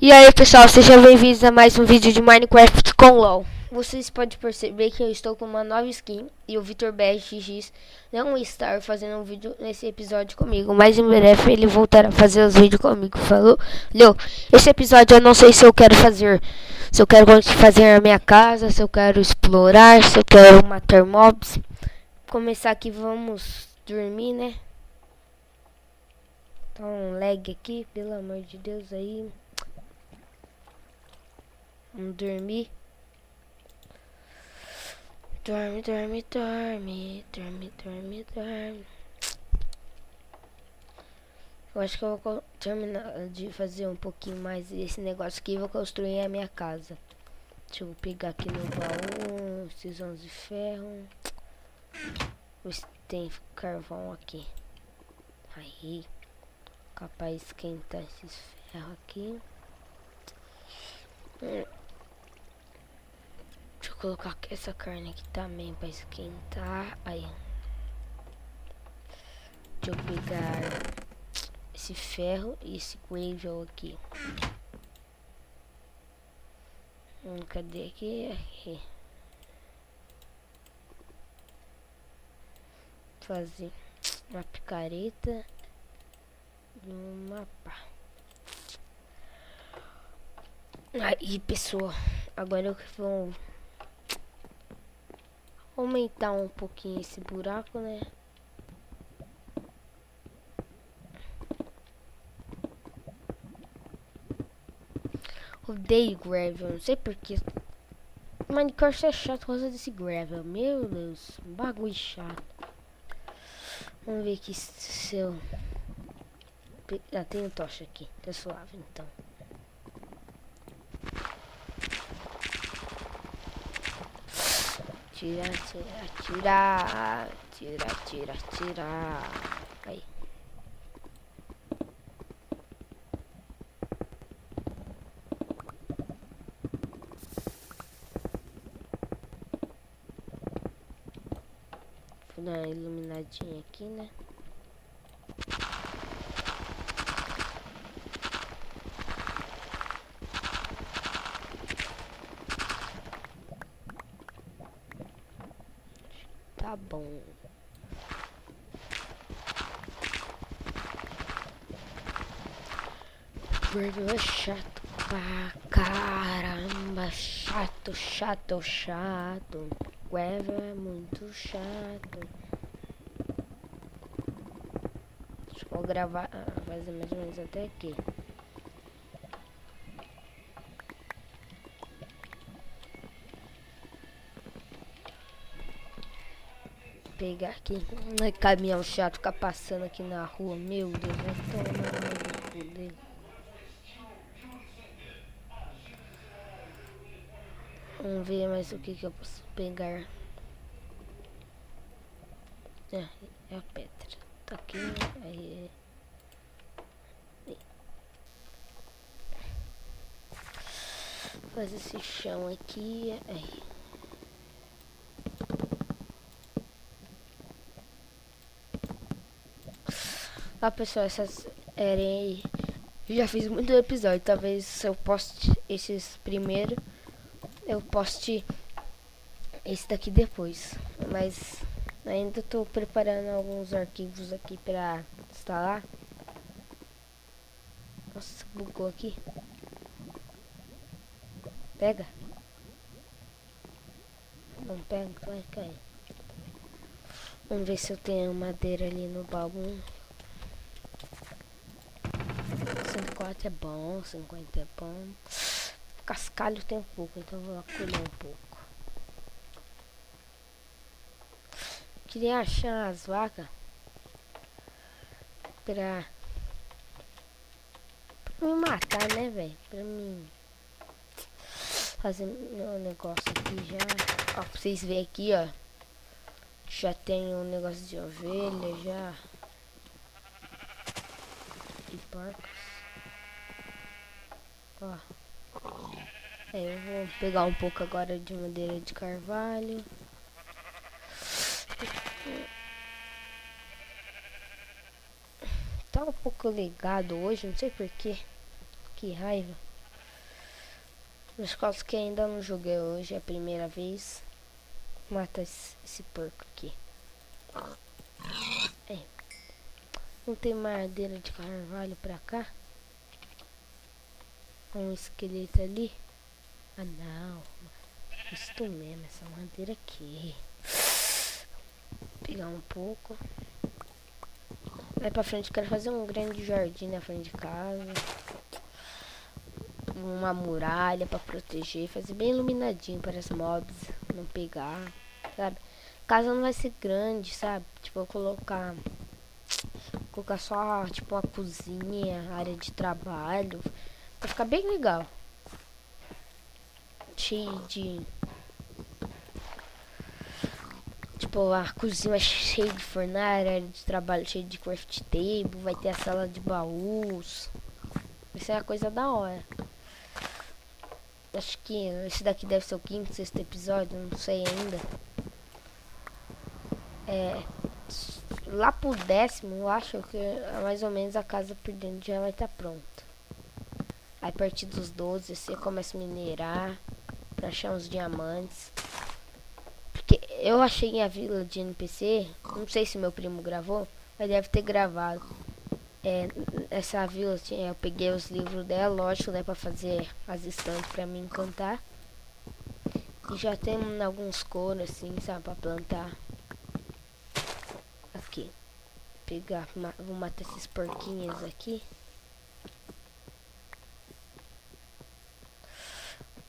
E aí pessoal, sejam bem-vindos a mais um vídeo de Minecraft com LOL. Vocês podem perceber que eu estou com uma nova skin e o Vitor BRX não está fazendo um vídeo nesse episódio comigo, mas em breve ele voltará a fazer os vídeos comigo. Falou? Leu? Esse episódio eu não sei se eu quero fazer, se eu quero fazer a minha casa, se eu quero explorar, se eu quero matar mobs. Começar aqui, vamos dormir, né? Tá um lag aqui, pelo amor de Deus aí. Vamos dormir. Dorme, dorme, dorme. Dorme, dorme, dorme. Eu acho que eu vou terminar de fazer um pouquinho mais desse negócio aqui e vou construir a minha casa. Deixa eu pegar aqui no baú esses 11 ferro. Ver se tem carvão aqui. Aí. Capaz de esquentar esses ferros aqui. Deixa eu colocar essa carne aqui também para esquentar. Aí. Deixa eu pegar esse ferro e esse gravel aqui. Cadê aqui? Aqui. Fazer uma picareta e um mapa. Aí pessoal, agora eu vou aumentar um pouquinho esse buraco, né? Odeio gravel, não sei porquê. Minecraft é chato por causa desse gravel. Meu Deus, bagulho chato. Vamos ver aqui se eu... Ah, tem tocha aqui, tá suave então. Tira, tira, tira. Tira, tira, tira. Aí. Vou dar uma iluminadinha aqui, né? Tá bom. Gravel é chato pra caramba. Chato, chato, chato. Gravel é muito chato. Deixa eu gravar, fazer mais ou menos até aqui. Pegar aqui. Caminhão chato ficar passando aqui na rua. Meu Deus, vai tomar no poder. Vamos ver mais o que eu posso pegar. É a pedra. Tá aqui. Aí. Fazer esse chão aqui. Aí. Ah, pessoal, essas areias aí. Já fiz muito episódio. Talvez eu poste esses primeiro. Eu poste esse daqui depois. Mas ainda tô preparando alguns arquivos aqui pra instalar. Nossa, bugou aqui. Pega. Não pega, vai cair. Vamos ver se eu tenho madeira ali no baú. 104 é bom, 50 é bom. Cascalho tem um pouco, então eu vou colher um pouco. Queria achar as vacas pra me matar, né, velho? Pra mim fazer meu negócio aqui já. Ó, pra vocês verem aqui, ó. Já tem um negócio de ovelha, já. E porcos. Ó. Eu vou pegar um pouco agora de madeira de carvalho. Tá um pouco ligado hoje, não sei porquê. Que raiva. Nos casos que ainda não joguei hoje, é a primeira vez. Mata esse porco aqui. É. Não tem madeira de carvalho pra cá? Um esqueleto ali? Ah não. Isso mesmo, essa madeira aqui. Vou pegar um pouco. Aí pra frente quero fazer um grande jardim na frente de casa. Uma muralha pra proteger. Fazer bem iluminadinho para os mobs não pegar. Sabe? A casa não vai ser grande, sabe? Tipo, eu colocar só tipo uma cozinha, área de trabalho. Vai ficar bem legal. Cheio de... Tipo, a cozinha cheia de fornalha, área de trabalho cheia de craft table. Vai ter a sala de baús. Vai ser uma coisa da hora. Acho que esse daqui deve ser o quinto, sexto episódio, não sei ainda. Lá pro 10º, eu acho que mais ou menos a casa por dentro já vai estar pronta. Aí a partir dos 12 você começa a minerar pra achar uns diamantes. Porque eu achei a vila de NPC, não sei se meu primo gravou, mas deve ter gravado. Essa vila, eu peguei os livros dela, lógico, né, pra fazer as estantes pra me encantar. E já tem alguns couros assim, sabe, pra plantar. Aqui. Pegar, vou matar esses porquinhos aqui.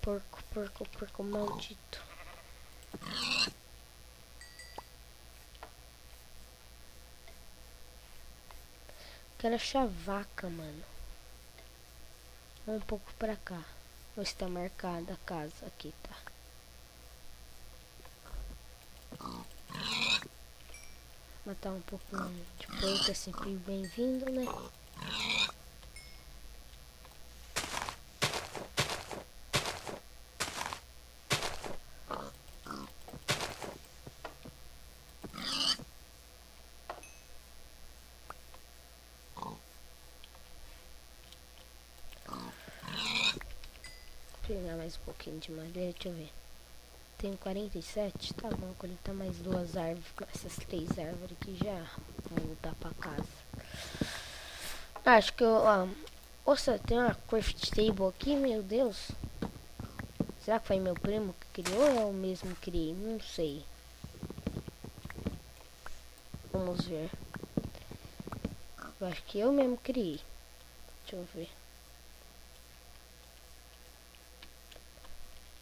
Porco maldito. Quero achar vaca, mano. Vamos um pouco pra cá. Vou estar marcada a casa. Aqui, tá. Matar um pouco de porco é sempre bem-vindo, né? Vou pegar mais um pouquinho de madeira, deixa eu ver. Tenho 47, tá bom, coletar mais 2 árvores, essas 3 árvores aqui já vou voltar pra casa. Acho que eu, nossa, tem uma craft table aqui, meu Deus. Será que foi meu primo que criou ou eu mesmo criei? Não sei. Vamos ver. Eu acho que eu mesmo criei. Deixa eu ver.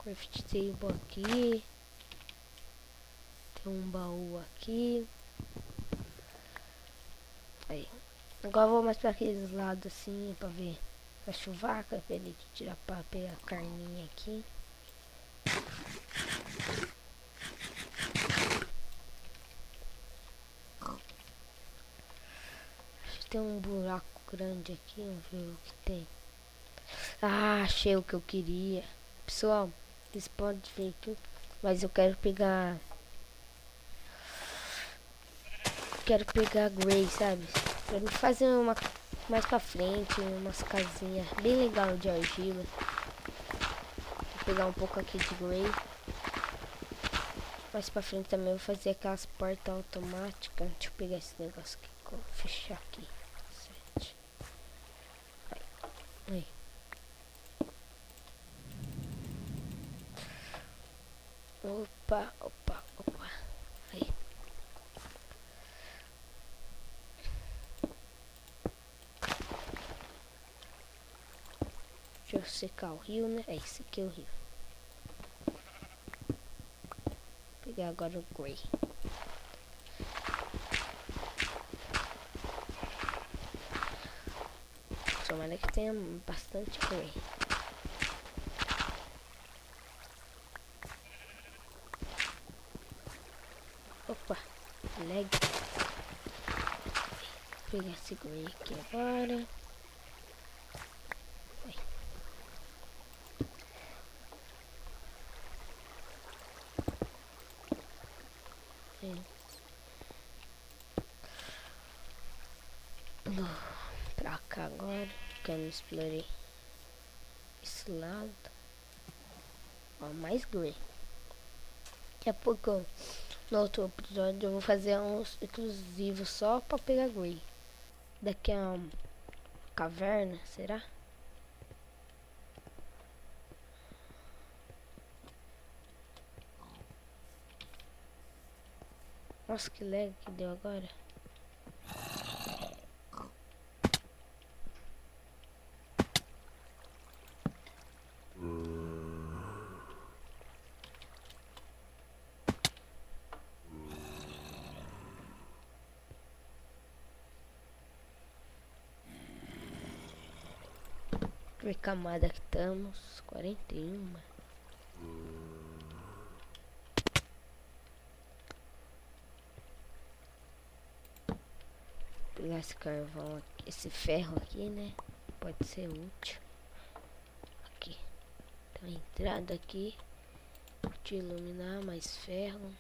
Craft table aqui. Tem um baú aqui. Aí. Agora eu vou mais pra aqueles lados assim, pra ver. A chuvaca, pra ele tirar pra pegar a carninha aqui. Acho que tem um buraco grande aqui, vamos ver o que tem. Ah, achei o que eu queria. Pessoal, vocês podem ver aqui, mas eu quero pegar... Quero pegar Grey, sabe? Pra me fazer uma mais pra frente, umas casinhas bem legal de argila. Vou pegar um pouco aqui de Grey. Mais pra frente também vou fazer aquelas portas automáticas. Deixa eu pegar esse negócio aqui, vou fechar aqui. 7. Aí. Opa. Aí. Deixa eu secar o rio, né? É, esse aqui é o rio. Vou pegar agora o Grey. Tomara que tenha bastante Grey. Opa, lag. Vou pegar esse Grey aqui agora. Pra cá agora, que eu não explorei esse lado. Ó, mais grey. Daqui a pouco, no outro episódio, eu vou fazer uns exclusivos só pra pegar grey. Daqui a uma caverna, será? Nossa, que lag que deu agora. Que camada que estamos? 41. Pegar esse carvão aqui, esse ferro aqui, né? Pode ser útil. Aqui. Tem uma entrada aqui. Vou te iluminar, mais ferro.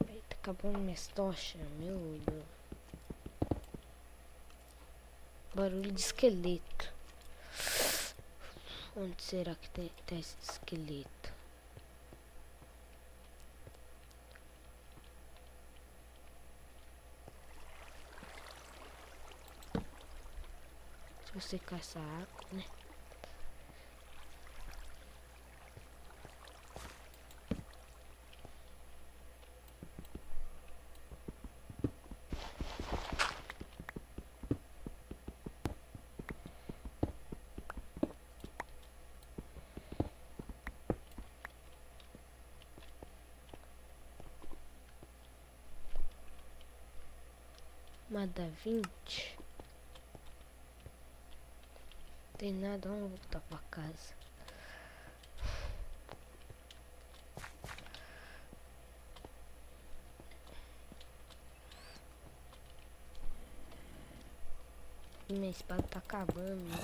Aí tá acabando minhas tochas, meu Deus. Barulho de esqueleto. Onde será que tem esse esqueleto? Se você caçar água, né? Mada 20. Tem nada, vamos voltar pra casa. Minha espada tá acabando, né?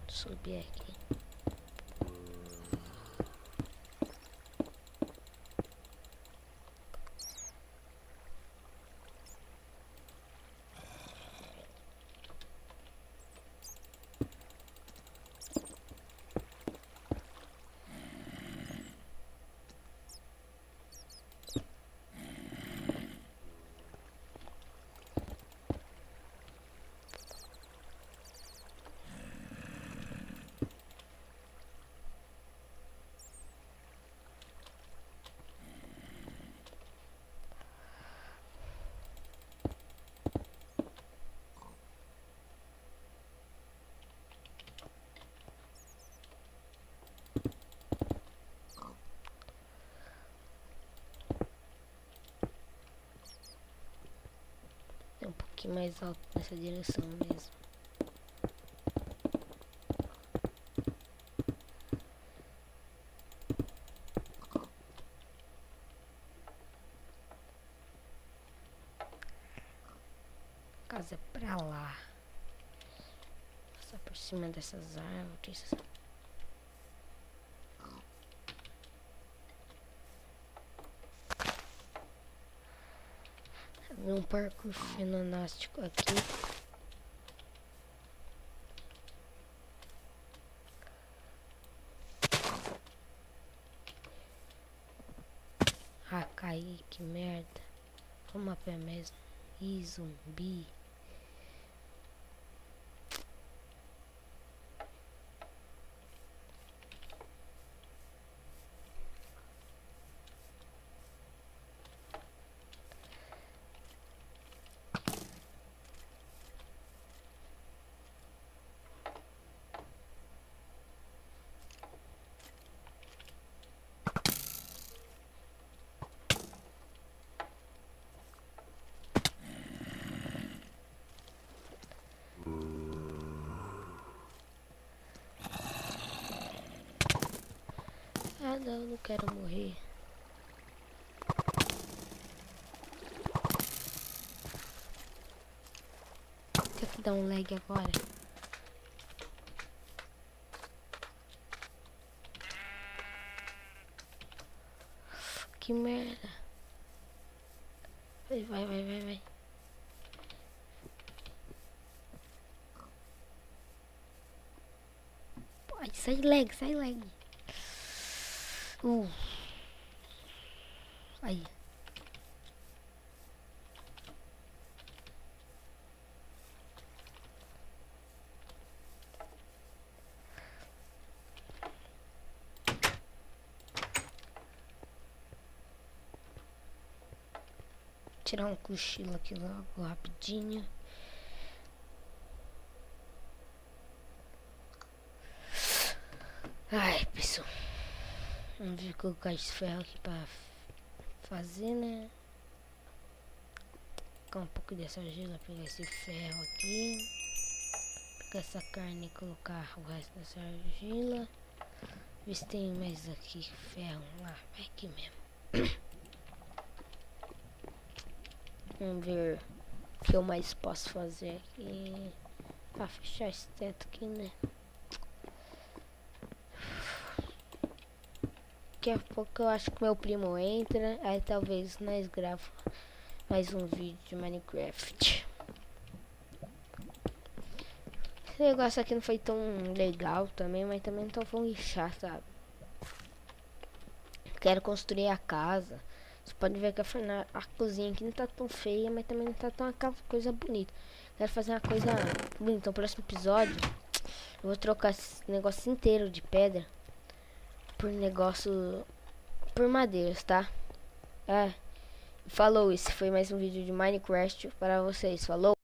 Subir aqui. É um pouquinho mais alto nessa direção mesmo. A casa é pra lá. Passar por cima dessas árvores. Um parkour fenonástico aqui. Ah, caí, que merda. Vamos a pé mesmo. Ih, zumbi. Ah, não quero morrer. Tem que dar um lag agora. Que merda. Vai. sai lag, sai lag. Aí. Tirar um cochilo aqui logo, rapidinho. Ai, pessoal. Vamos ver colocar esse ferro aqui pra fazer, né? Colocar um pouco dessa argila, pegar esse ferro aqui. Pegar essa carne e colocar o resto dessa argila. Ver se tem mais aqui ferro. Ah, vai aqui mesmo. Vamos ver o que eu mais posso fazer aqui pra fechar esse teto aqui, né? Daqui a pouco eu acho que meu primo entra, aí talvez nós gravamos mais um vídeo de Minecraft. Esse negócio aqui não foi tão legal também, mas também não tô falando chato, sabe? Quero construir a casa. Você pode ver que a cozinha aqui não tá tão feia, mas também não tá tão aquela coisa bonita. Quero fazer uma coisa bonita. Então, no próximo episódio, eu vou trocar esse negócio inteiro de pedra por negócio por madeiras, tá? Falou, esse foi mais um vídeo de Minecraft para vocês. Falou!